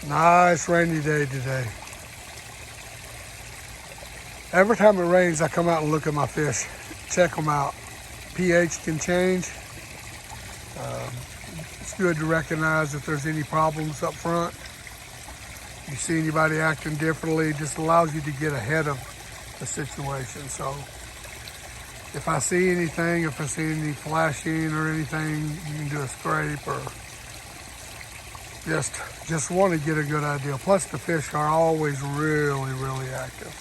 Nice rainy day today. Every time it rains, I come out and look at my fish, check them out. pH can change. It's good to recognize if there's any problems up front. You see anybody acting differently, it just allows you to get ahead of the situation. So if I see anything, if I see any flashing or anything, you can do a scrape or just want to get a good idea. Plus the fish are always really, really active.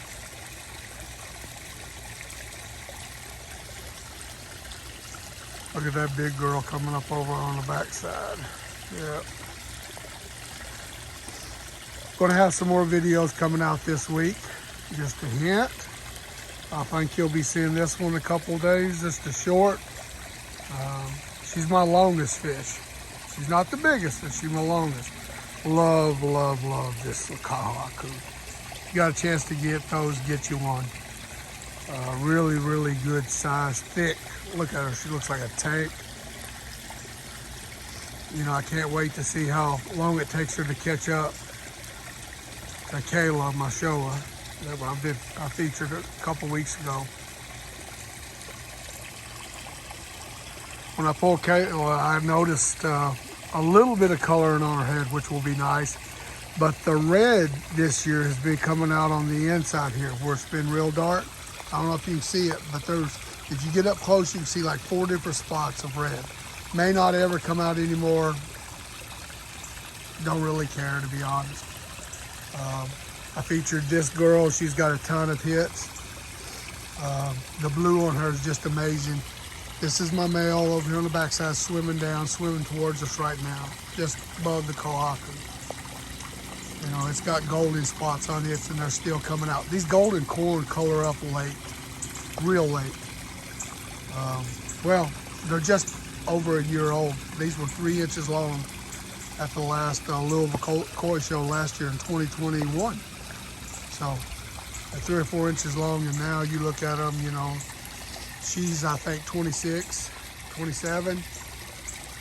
Look at that big girl coming up over on the backside. Yep. Gonna have some more videos coming out this week. Just a hint. I think you'll be seeing this one in a couple of days, just a short. She's my longest fish. She's not the biggest, but she's my longest. Love, love, love this kahaku. If you got a chance to get those, get you one. Really, really good size, thick. Look at her, she looks like a tank. You know, I can't wait to see how long it takes her to catch up to Kayla, my showa, that I featured a couple weeks ago. When I pulled Kayla, I noticed a little bit of coloring on her head, which will be nice. But the red this year has been coming out on the inside here where it's been real dark. I don't know if you can see it, but if you get up close, you can see like 4 different spots of red. May not ever come out anymore. Don't really care, to be honest. I featured this girl. She's got a ton of hits. The blue on her is just amazing. This is my male over here on the backside, swimming towards us right now, just above the kahaku. You know, it's got golden spots on it, and they're still coming out. These golden corn color up late, real late. Well, they're just over a year old. These were 3 inches long at the last Louisville Koi show last year in 2021. So they're 3 or 4 inches long, and now you look at them, you know, she's, I think, 26, 27,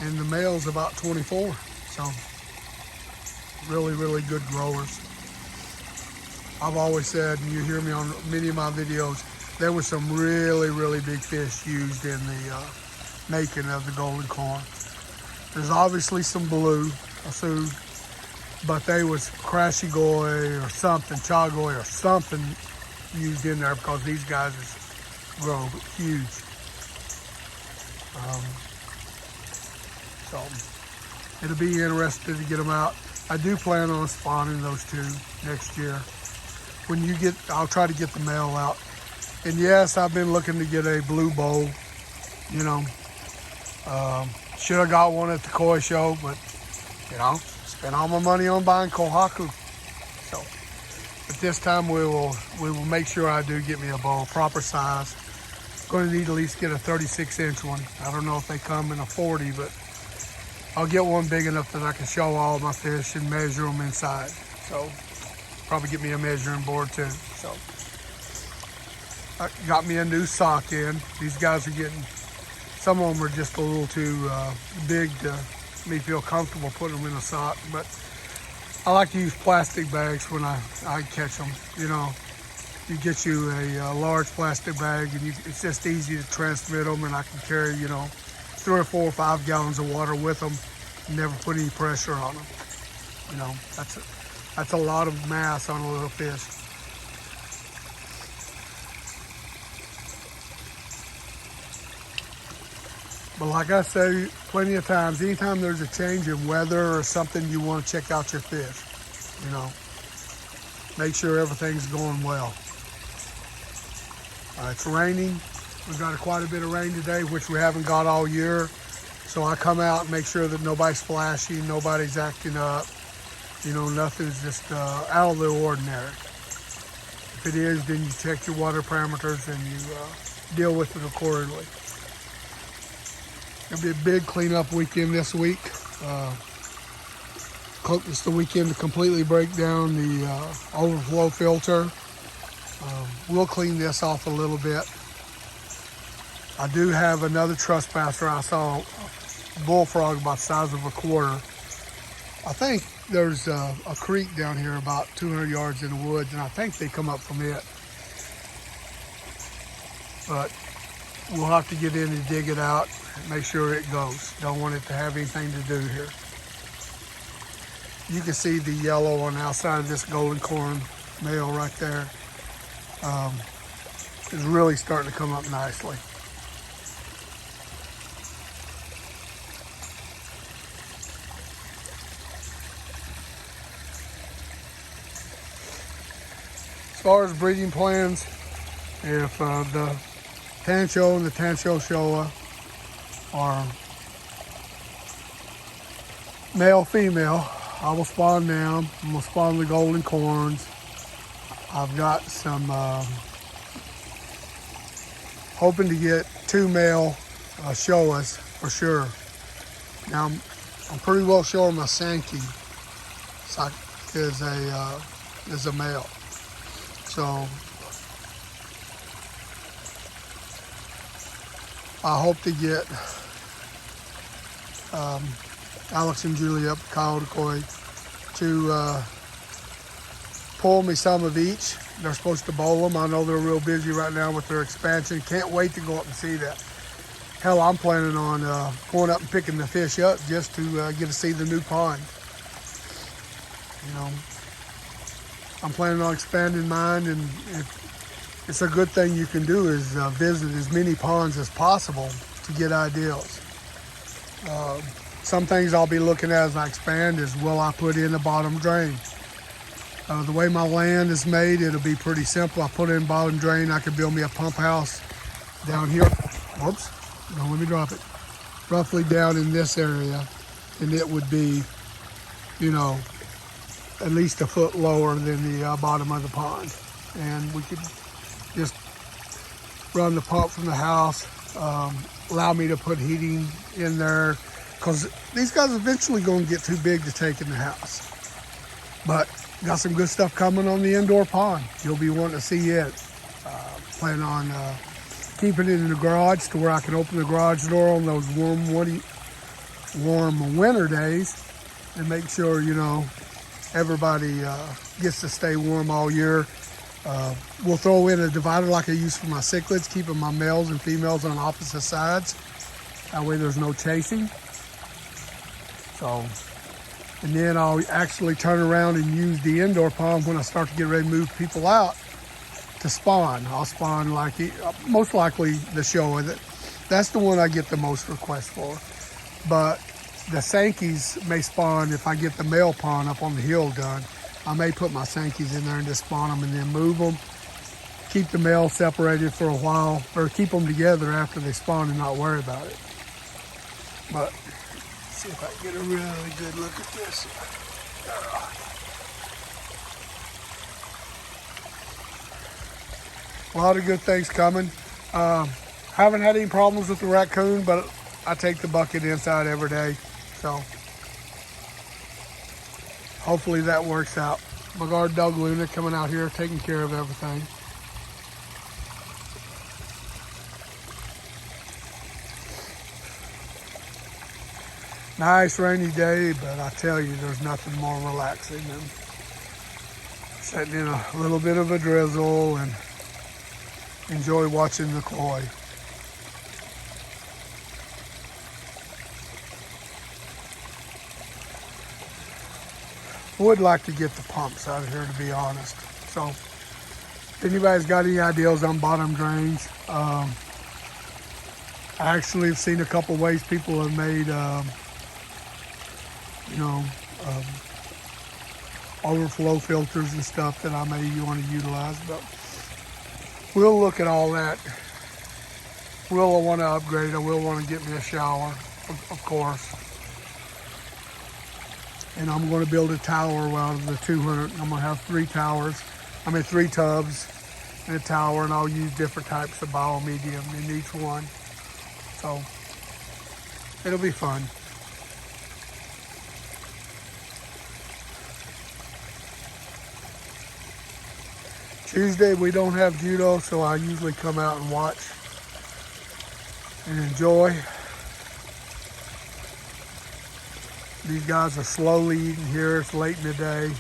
and the male's about 24. So really, really good growers. I've always said, and you hear me on many of my videos, there was some really, really big fish used in the making of the golden corn. There's obviously some blue, but they was crashigoi or something, chagoi or something used in there because these guys grow huge. So it'll be interesting to get them out. I do plan on spawning those 2 next year. When you get, I'll try to get the male out. And yes, I've been looking to get a blue bowl, you know. Should have got one at the koi show, but you know, spent all my money on buying kohaku. So, but this time we will make sure I do get me a bowl, proper size. Going to need at least get a 36-inch one. I don't know if they come in a 40, but I'll get one big enough that I can show all my fish and measure them inside. So, probably get me a measuring board too. So, I got me a new sock in. These guys are getting, some of them are just a little too big to me feel comfortable putting them in a sock, but I like to use plastic bags when I catch them. You know, you get you a large plastic bag, and it's just easy to transmit them, and I can carry, you know, 3 or 4 or 5 gallons of water with them, and never put any pressure on them. You know, that's a lot of mass on a little fish. But like I say plenty of times, anytime there's a change in weather or something, you want to check out your fish. You know, make sure everything's going well. It's raining. We've got quite a bit of rain today, which we haven't got all year. So I come out and make sure that nobody's flashing, nobody's acting up. You know, nothing's just out of the ordinary. If it is, then you check your water parameters and you deal with it accordingly. It'll be a big cleanup weekend this week. It's the weekend to completely break down the overflow filter. We'll clean this off a little bit. I do have another trespasser. I saw a bullfrog about the size of a quarter. I think there's a creek down here about 200 yards in the woods, and I think they come up from it. But we'll have to get in and dig it out and make sure it goes. Don't want it to have anything to do here. You can see the yellow on the outside of this golden corn male right there. Is really starting to come up nicely. As far as breeding plans, if the Tancho and the Tancho Showa are male, female, I will spawn them. I'm going to spawn the golden corns. I've got some, hoping to get 2 male Showas for sure. Now, I'm pretty well sure my Sankey is a male. So I hope to get Alex and Julia up at Kyle Decoy to pull me some of each. They're supposed to bowl them. I know they're real busy right now with their expansion. Can't wait to go up and see that. Hell, I'm planning on going up and picking the fish up just to get to see the new pond. You know, I'm planning on expanding mine, and it's a good thing you can do is visit as many ponds as possible to get ideas. Some things I'll be looking at as I expand is, will I put in a bottom drain? The way my land is made, it'll be pretty simple. I put in bottom drain, I could build me a pump house down here. Whoops, don't let me drop it. Roughly down in this area, and it would be, you know, at least a foot lower than the bottom of the pond. And we could just run the pump from the house, allow me to put heating in there, because these guys are eventually going to get too big to take in the house. But got some good stuff coming on the indoor pond. You'll be wanting to see it. Plan on keeping it in the garage to where I can open the garage door on those warm winter days and make sure, you know, everybody gets to stay warm all year. We'll throw in a divider like I use for my cichlids, keeping my males and females on opposite sides. That way there's no chasing. So, and then I'll actually turn around and use the indoor pond when I start to get ready to move people out to spawn. I'll spawn like, most likely the Showa. That's the one I get the most requests for. But the Sankeys may spawn if I get the male pond up on the hill done. I may put my Sankeys in there and just spawn them and then move them. Keep the males separated for a while, or keep them together after they spawn and not worry about it. But see if I can get a really good look at this. A lot of good things coming. Haven't had any problems with the raccoon, but I take the bucket inside every day. So hopefully that works out. My guard dog Luna coming out here taking care of everything. Nice rainy day, but I tell you, there's nothing more relaxing than sitting in a little bit of a drizzle and enjoy watching the koi. Would like to get the pumps out of here, to be honest. So if anybody's got any ideas on bottom drains, I actually have seen a couple ways people have made overflow filters and stuff that I may want to utilize, but we'll look at all that. Will I want to upgrade? I will want to get me a shower, of course. And I'm going to build a tower out of the 200. I'm going to have 3 tubs and a tower, and I'll use different types of biomedium in each one. So it'll be fun. Tuesday we don't have judo, so I usually come out and watch and enjoy. These guys are slowly eating here. It's late in the day.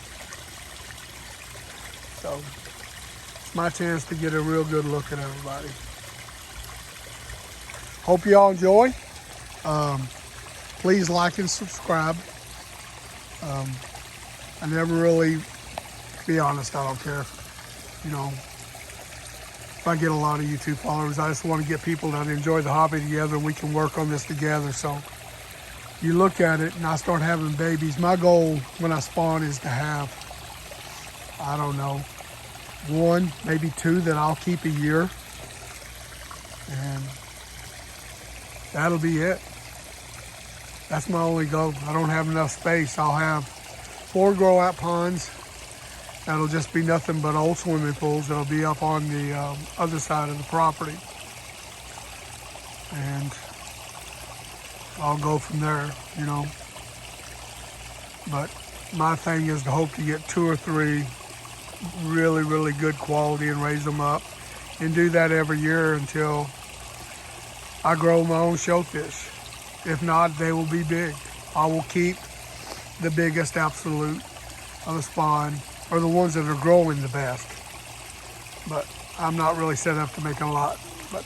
So it's my chance to get a real good look at everybody. Hope you all enjoy. Please like and subscribe. I never really, to be honest, I don't care. If I get a lot of YouTube followers, I just want to get people that enjoy the hobby together and we can work on this together. So you look at it and I start having babies. My goal when I spawn is to have, I don't know, 1, maybe 2 that I'll keep a year. And that'll be it. That's my only goal. I don't have enough space. I'll have 4 grow out ponds. That'll just be nothing but old swimming pools. That'll be up on the other side of the property. And I'll go from there, But my thing is to hope to get 2 or 3 really, really good quality and raise them up. And do that every year until I grow my own shellfish. If not, they will be big. I will keep the biggest absolute of the spawn, or the ones that are growing the best. But I'm not really set up to make a lot. But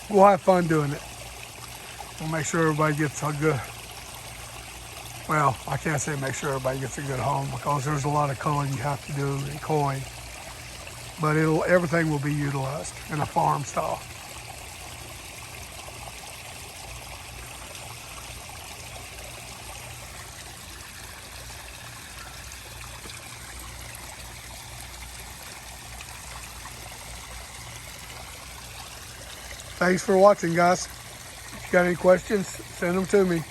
we'll have fun doing it. We'll make sure everybody gets a good, well, I can't say make sure everybody gets a good home because there's a lot of culling you have to do and coin. But everything will be utilized in a farm style. Thanks for watching, guys. If you got any questions, send them to me.